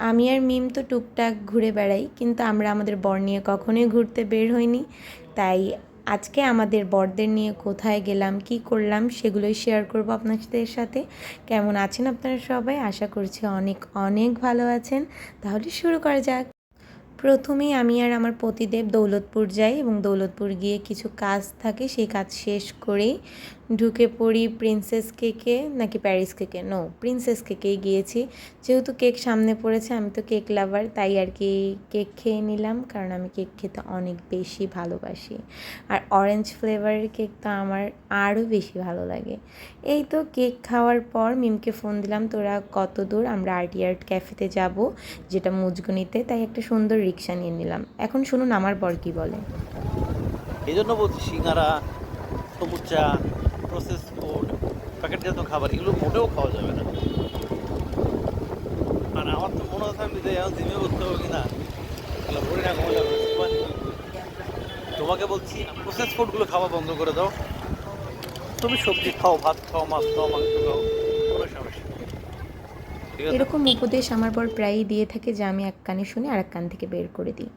আমি আর মিম তো টুকটাক ঘুরে বেড়াই, কিন্তু আমরা আমাদের বর নিয়ে কখনোই ঘুরতে বের হইনি। তাই আজকে আমাদের বরদের নিয়ে কোথায় গেলাম, কি করলাম, সেগুলোই শেয়ার করব আপনাদের সাথে। কেমন আছেন আপনারা সবাই? আশা করছি অনেক অনেক ভালো আছেন। তাহলে শুরু করা যাক। প্রথমেই আমি আর আমার পতিদেব দৌলতপুর যাই এবং দৌলতপুর গিয়ে কিছু কাজ থাকে, সেই কাজ শেষ করেই ঢুকে পড়ি প্রিন্সেস কেকে, নাকি প্যারিস কেকে, নো প্রিন্সেস কেকেই গিয়েছি। যেহেতু কেক সামনে পড়েছে, আমি তো কেক লাভার, তাই আর কি কেক খেয়ে নিলাম, কারণ আমি কেক খেতে অনেক বেশি ভালোবাসি। আর অরেঞ্জ ফ্লেভারের কেক তো আমার আরও বেশি ভালো লাগে। এই তো কেক খাওয়ার পর মিমকে ফোন দিলাম, তোরা কত দূর? আমরা আর্ট আর্ট ক্যাফেতে যাব, যেটা মুজগুনিতে, তাই একটা সুন্দর রিক্সা নিয়ে নিলাম। এখন শুনুন আমার বর কি বলে। এই জন্য বলছি সিঙ্গারা, সমুচা, প্রসেস ফুড, প্যাকেটজাত খাবার এগুলো মোটেও খাওয়া যাবে না। আর আমার তো মনে হচ্ছে আমি যে এখন জিমে করতে হবে কিনা, এগুলো ভরে না কমে যাবে। তোমাকে বলছি প্রসেস ফুডগুলো খাওয়া বন্ধ করে দাও। তুমি সবজি খাও, ভাত খাও, মাছ খাও, মাংস খাও, কোনো সমস্যা নেই। ঠিক আছে। এরকম উপদেশ আমার বর প্রায়ই দিয়ে থাকে, যা আমি এক কানে শুনে আর এক কান থেকে বের করে দিই।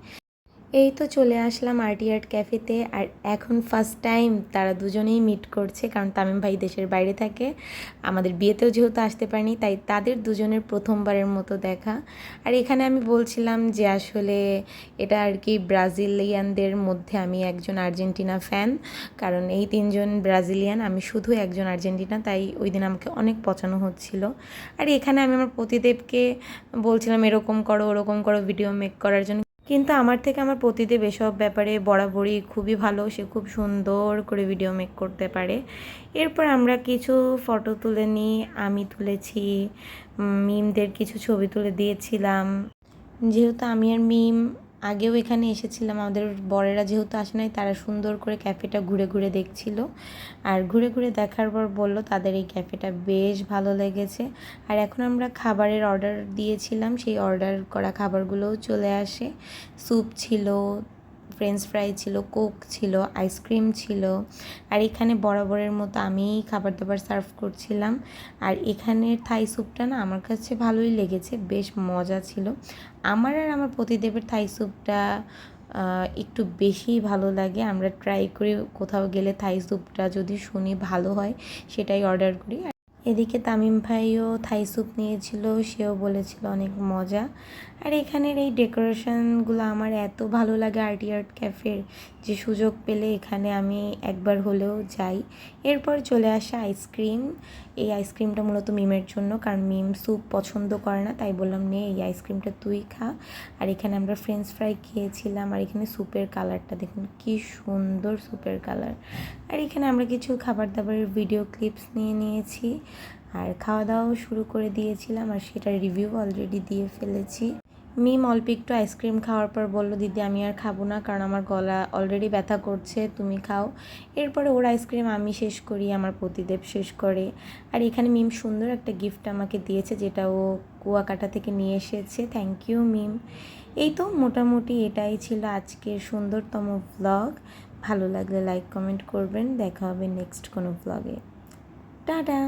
এই তো চলে আসলাম আর্টি আর্ট ক্যাফেতে। আর এখন ফার্স্ট টাইম তারা দুজনেই মিট করছে, কারণ তামিম ভাই দেশের বাইরে থাকে, আমাদের বিয়েতেও যেহেতু আসতে পারেনি, তাই তাদের দুজনের প্রথমবারের মতো দেখা। আর এখানে আমি বলছিলাম যে আসলে এটা আর কি ব্রাজিলিয়ানদের মধ্যে আমি একজন আর্জেন্টিনা ফ্যান, কারণ এই তিনজন ব্রাজিলিয়ান, আমি শুধু একজন আর্জেন্টিনা, তাই ওই দিন আমাকে অনেক পচানো হচ্ছিল। আর এখানে আমি আমার পতিদেবকে বলছিলাম এরকম করো ওরকম করো ভিডিও মেক করার জন্য, কিন্তু আমার থেকে আমার পতিদেব এসব ব্যাপারে বরাবরই খুবই ভালো, সে খুব সুন্দর করে ভিডিও মেক করতে পারে। এরপর আমরা কিছু ফটো তুলে নিই, আমি তুলেছি, মিমদের কিছু ছবি তুলে দিয়েছিলাম। যেহেতু আমি আর মিম আগেও এখানে এসেছিলাম, আমাদের বরেরা যেহেতু আসে নাই, তারা সুন্দর করে ক্যাফেটা ঘুরে ঘুরে দেখছিল। আর ঘুরে ঘুরে দেখার পর বলল তাদের এই ক্যাফেটা বেশ ভালো লেগেছে। আর এখন আমরা খাবারের অর্ডার দিয়েছিলাম, সেই অর্ডার করা খাবারগুলোও চলে আসে। স্যুপ ছিল, ফ্রেঞ্চ ফ্রাই ছিল, কোক ছিল, আইসক্রিম ছিল। আর এখানে বরাবরের মতো আমিই খাবার দাবার সার্ভ করছিলাম। আর এখানের থাই স্যুপটা না আমার কাছে ভালোই লেগেছে, বেশ মজা ছিল। আমার আর আমার পতিদেবের থাই স্যুপটা একটু বেশিই ভালো লাগে। আমরা ট্রাই করি কোথাও গেলে থাই স্যুপটা যদি শুনি ভালো হয়, সেটাই অর্ডার করি। এদিকে তামিম ভাইও থাই স্যুপ নিয়েছিল, সেও বলেছিল অনেক মজা। আর এখানের এই ডেকোরেশনগুলো আমার এত ভালো লাগে আর্টি আর্ট ক্যাফের, যে সুযোগ পেলে এখানে আমি একবার হলেও যাই। এরপর চলে আসে আইসক্রিম। এই আইসক্রিমটা মূলত মিমের জন্য, কারণ মিম স্যুপ পছন্দ করে না, তাই বললাম নে এই আইসক্রিমটা তুই খা। আর এখানে আমরা ফ্রেঞ্চ ফ্রাই খেয়েছিলাম। আর এখানে স্যুপের কালারটা দেখুন কি সুন্দর স্যুপের কালার। আর এখানে আমরা কিছু খাবার দাবারের ভিডিও ক্লিপস নিয়ে নিয়েছি, আর খাওয়া দাওয়াও শুরু করে দিয়েছিলাম, আর সেটার রিভিউ অলরেডি দিয়ে ফেলেছি। মিম অল্প একটু আইসক্রিম খাওয়ার পর বলল, দিদি আমি আর খাবো না, কারণ আমার গলা অলরেডি ব্যথা করছে, তুমি খাও। এরপরে ওর আইসক্রিম আমি শেষ করি, আমার পতিদেব শেষ করে। আর এখানে মিম সুন্দর একটা গিফট আমাকে দিয়েছে, যেটা ও কুয়াকাটা থেকে নিয়ে এসেছে। থ্যাংক ইউ মিম। এই তো মোটামুটি এটাই ছিল আজকের সুন্দরতম ভ্লগ। ভালো লাগলে লাইক কমেন্ট করবেন, দেখা হবে নেক্সট কোনো ভ্লগে। টাটা।